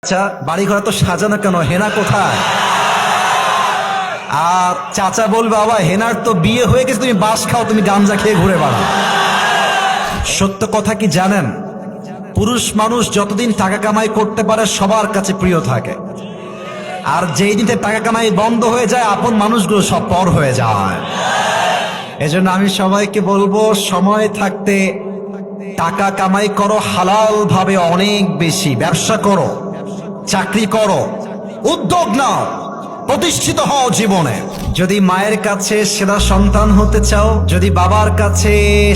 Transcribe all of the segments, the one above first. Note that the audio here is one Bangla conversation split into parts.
আচ্ছা, বাড়ি ঘর তো সাজানো কেন, হেনা কোথায়? আর চাচা বলবে বাবা হেনার তো বিয়ে হয়ে গেছে, তুমি বাস খাও, তুমি গাঞ্জা খেয়ে ঘুরে বেড়াও। সত্য কথা কি জানেন? পুরুষ মানুষ যতদিন টাকা কামাই করতে পারে সবার কাছে প্রিয় থাকে, আর যেই দিনে টাকা কামাই বন্ধ হয়ে যায় আপন মানুষগুলো সব পর হয়ে যায়। এজন্য আমি সবাইকে বলবো, সময় থাকতে টাকা কামাই করো, হালাল ভাবে অনেক বেশি ব্যবসা করো, চাকরি করো, উদ্যোগ নাও, প্রতিষ্ঠিত হও জীবনে। যদি মায়ের কাছে সেরা সন্তান হতে চাও, যদি বাবার কাছে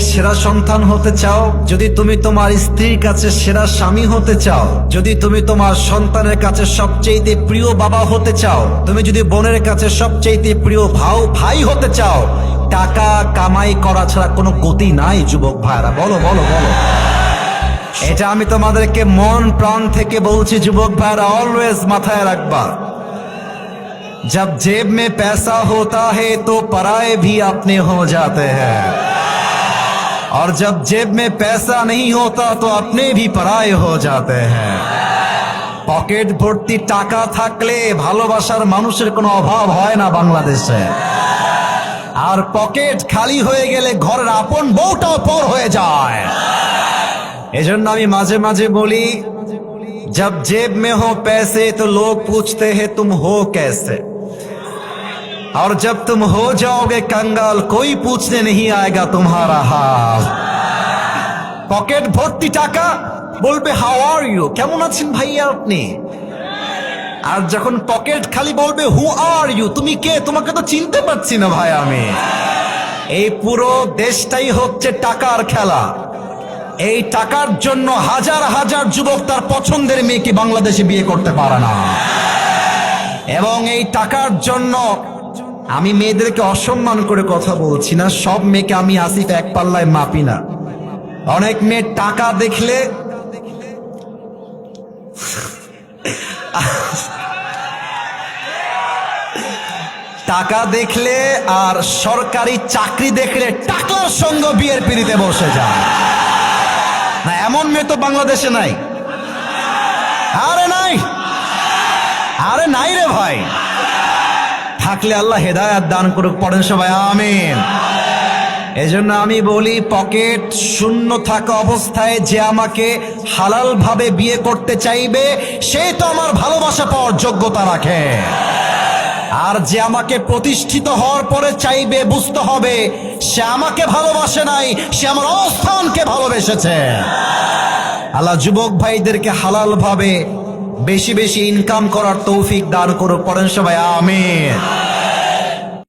সেরা সন্তান হতে চাও, যদি তুমি তোমার স্ত্রীর কাছে সেরা স্বামী হতে চাও, যদি তুমি তোমার সন্তানের কাছে সবচেয়ে প্রিয় বাবা হতে চাও, তুমি যদি বোনের কাছে সবচেয়ে প্রিয় ভাই হতে চাও, টাকা কামাই করা ছাড়া কোনো গতি নাই যুবক ভাইরা। বলো বলো বলো, এটা আমি তোমাদেরকে মন প্রাণ থেকে বলছি যুবক ভাইরা, অলওয়েজ মাথায় রাখবা। जब जेब में पैसा होता है तो पराए भी अपने हो जाते हैं, और जब जेब में पैसा नहीं होता तो अपने भी पराए हो जाते हैं। পকেট ভর্তি টাকা থাকলে ভালোবাসার মানুষের কোনো অভাব হয় না বাংলাদেশে, আর পকেট খালি হয়ে গেলে ঘরের আপন বউটাও পর হয়ে যায়। এজন্য আমি মাঝে মাঝে বলি, जब जेब में हो पैसे तो लोग पूछते हैं तुम हो कैसे, और जब तुम हो जाओगे कंगाल कोई पूछने नहीं आएगा तुम्हारा हाल। পকেট ভর্তি টাকা, বলবে হাউ আর ইউ, কেমন আছেন ভাইয়া আপনি, আর যখন পকেট খালি বলবে হু আর ইউ, তুমি কে, তোমাকে তো চিনতে পারছি না ভাই আমি। এই পুরো দেশটাই হচ্ছে টাকার খেলা। এই টাকার জন্য হাজার হাজার যুবক তার পছন্দের মেয়েকে বাংলাদেশে বিয়ে করতে পারে না, এবং এই টাকার জন্য আমি মেয়েদেরকে অসম্মান করে কথা বলছি না, সব মেয়েকে আমি আসিফ এক পাল্লায় মাপি না। অনেক মেয়ে টাকা দেখলে টাকা দেখলে আর সরকারি চাকরি দেখলে টাকার সঙ্গে বিয়ের পিড়িতে বসে যায় না, এমন মেয়ে তো বাংলাদেশে নাই। আরে নাই, আরে নাই রে ভাই, থাকলে আল্লাহ হেদায়েত দান করুক, পড়েন সবাই আমিন। এজন্য আমি বলি, পকেট শূন্য থাকা অবস্থায় যে আমাকে হালাল ভাবে বিয়ে করতে চাইবে সে তো আমার ভালোবাসা পাওয়ার যোগ্যতা রাখে, আর যে আমাকে প্রতিষ্ঠিত হওয়ার পরে চাইবে বুঝতে হবে সে আমাকে ভালোবাসে নাই, সে আমার অবস্থানকে ভালোবেসেছে। আল্লাহ যুবক ভাইদেরকে হালাল ভাবে বেশি বেশি ইনকাম করার তৌফিক দান করুক, পড়েন সবাই আমিন।